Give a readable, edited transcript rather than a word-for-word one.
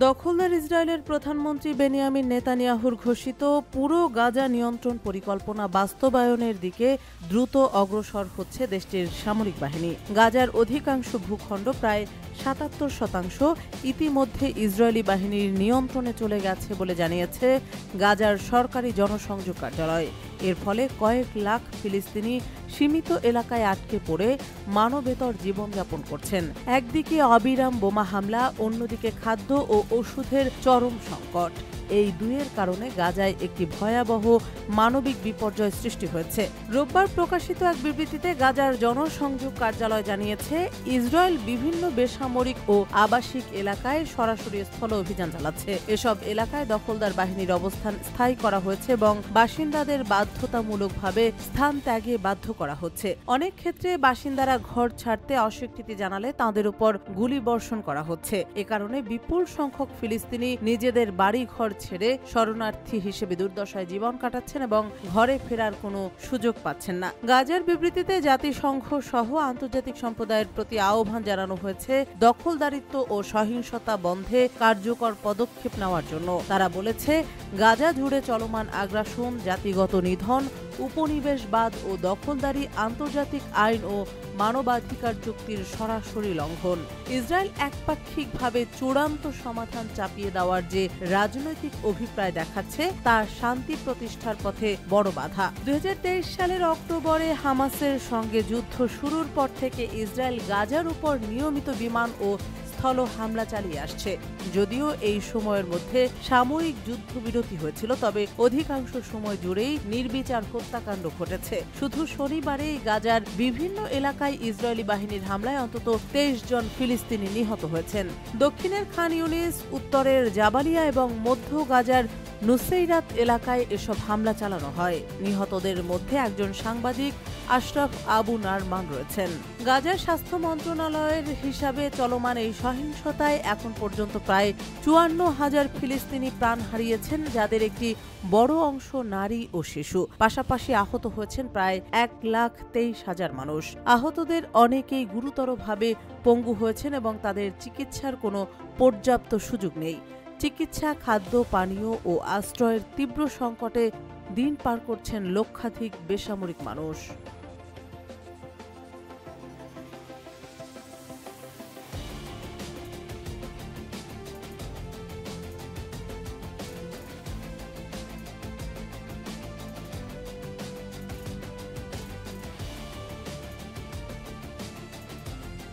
দখলদার ইসরায়েলের প্রধানমন্ত্রী বেনিয়ামিন নেতানিয়াহুর ঘোষিত পুরো গাজা নিয়ন্ত্রণ পরিকল্পনা বাস্তবায়নের দিকে দ্রুত অগ্রসর হচ্ছে দেশটির সামরিক বাহিনী। গাজার অধিকাংশ ভূখণ্ড প্রায় ৭৭% ইতিমধ্যে ইসরায়েলি বাহিনীর নিয়ন্ত্রণে চলে গেছে বলে জানিয়েছে গাজার সরকারি জনসংযোগ কার্যালয়। এর ফলে কয়েক লাখ ফিলিস্তিনি সীমিত এলাকায় আটকে পড়ে মানবেতর জীবনযাপন করছেন। একদিকে অবিরাম বোমা হামলা, অন্যদিকে খাদ্য ও ওষুধের চরম সংকট। এই দুয়ের কারণে গাজায় একটি ভয়াবহ মানবিক বিপর্যয় সৃষ্টি হয়েছে। রোববার প্রকাশিত এক বিবৃতিতে গাজার জনসংযোগ কার্যালয় জানিয়েছে, ইসরায়েল বিভিন্ন বেসামরিক ও আবাসিক এলাকায় সরাসরি স্থল অভিযান চালাচ্ছে। এসব এলাকায় দখলদার বাহিনীর অবস্থান স্থায়ী করা হয়েছে এবং বাসিন্দাদের বাধ্যতামূলকভাবে স্থান ত্যাগে বাধ্য করা হচ্ছে। অনেক ক্ষেত্রে বাসিন্দারা ঘর ছাড়তে অস্বীকৃতি জানালে তাদের উপর গুলিবর্ষণ করা হচ্ছে। এ কারণে বিপুল সংখ্যক ফিলিস্তিনি নিজেদের বাড়ি ঘর ছেড়ে শরণার্থী হিসেবে দুর্দশায় জীবন কাটাচ্ছেন এবং ঘরে ফেরার কোনো সুযোগ পাচ্ছেন না। গাজার বিবৃতিতে জাতিসংঘ সহ আন্তর্জাতিক সম্প্রদায়ের প্রতি আহ্বান জানানো হয়েছে দখলদারিত্ব ও সহিংসতা বন্ধে কার্যকর পদক্ষেপ নেওয়ার জন্য। তারা বলেছে, গাজা জুড়ে চলমান আগ্রাসন, জাতিগত নিধন, উপনিবেশবাদ ও দখলদারি আন্তর্জাতিক আইন ও মানবাধিকার চুক্তির সরাসরি লঙ্ঘন। ইসরায়েল একপাক্ষিকভাবে চূড়ান্ত সমাধান চাপিয়ে দেওয়ার যে রাজনৈতিক অভিপ্রায় দেখাচ্ছে তা শান্তি প্রতিষ্ঠার পথে বড় বাধা। ২০২৩ সালের অক্টোবরে হামাসের সঙ্গে যুদ্ধ শুরুর পর থেকে ইসরায়েল গাজার উপর নিয়মিত বিমান ও স্থল হামলা চালিয়ে আসছে। যদিও এই সময়ের মধ্যে সাময়িক যুদ্ধবিরতি হয়েছিল, তবে অধিকাংশ সময় জুড়েই নির্বিচার হত্যাকাণ্ড ঘটেছে। শুধু শনিবারেই গাজার বিভিন্ন এলাকায় ইসরায়েলি বাহিনীর হামলায় অন্তত ২৩ জন ফিলিস্তিনি নিহত হয়েছেন। দক্ষিণের খান ইউনিস, উত্তরের জাবালিয়া এবং মধ্য গাজার নুসেইরাত এলাকায় এসব হামলা চালানো হয়। নিহতদের মধ্যে একজন সাংবাদিক আশরাফ আবু নারমান রয়েছেন। গাজার স্বাস্থ্য মন্ত্রণালয়ের হিসাবে চলমান এই সহিংসতায় এখন পর্যন্ত প্রায় ৫৪,০০০ ফিলিস্তিনি প্রাণ হারিয়েছেন, যাদের একটি বড় অংশ নারী ও শিশু। পাশাপাশি আহত হয়েছেন প্রায় ১,২৩,০০০ মানুষ। আহতদের অনেকেই গুরুতরভাবে পঙ্গু হয়েছেন এবং তাদের চিকিৎসার কোনো পর্যাপ্ত সুযোগ নেই। চিকিৎসা, খাদ্য, পানীয় ও আশ্রয়ের তীব্র সংকটে দিন পার করছেন লক্ষাধিক বেসামরিক মানুষ।